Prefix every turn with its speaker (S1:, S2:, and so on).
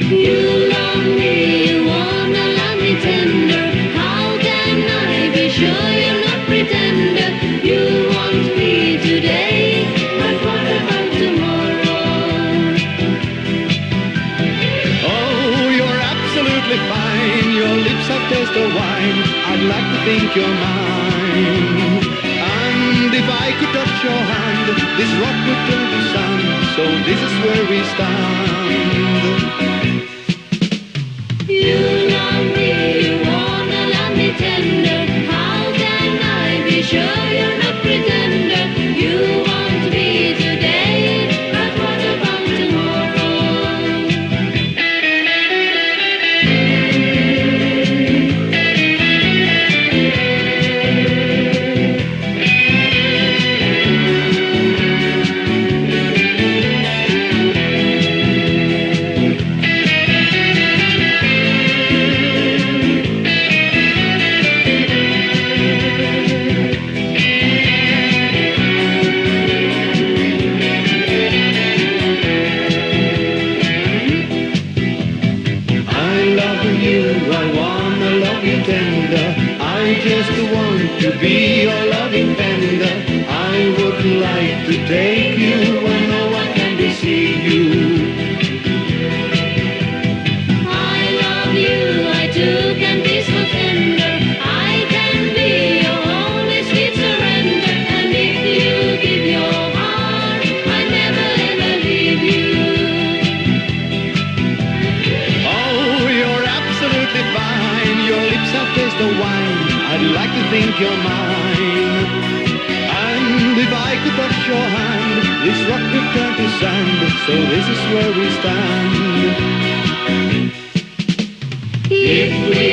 S1: You love me, you wanna love me tender. How can I be sure you're not pretender? You want me today, but what about tomorrow?
S2: Oh, you're absolutely fine. Your lips have taste of wine. I'd like to think you're mine. And if I could touch your hand, this rock would turn to sand. So this is where we stand.
S1: You love me, you wanna love me tender. How can I be sure you're not pretender? You want me today, but what about tomorrow?
S2: I wanna love you tender. I just want to be your loving tender. I would like to take you where no one can deceive you.
S1: I love you, I too can be so tender. I can be your only sweet surrender. And if you give your heart, I never ever leave you.
S2: Oh, you're absolutely fine. Your lips have taste of wine. I'd like to think you're mine. And if I could touch your hand, this rock could turn to sand. So this is where we stand.
S1: If we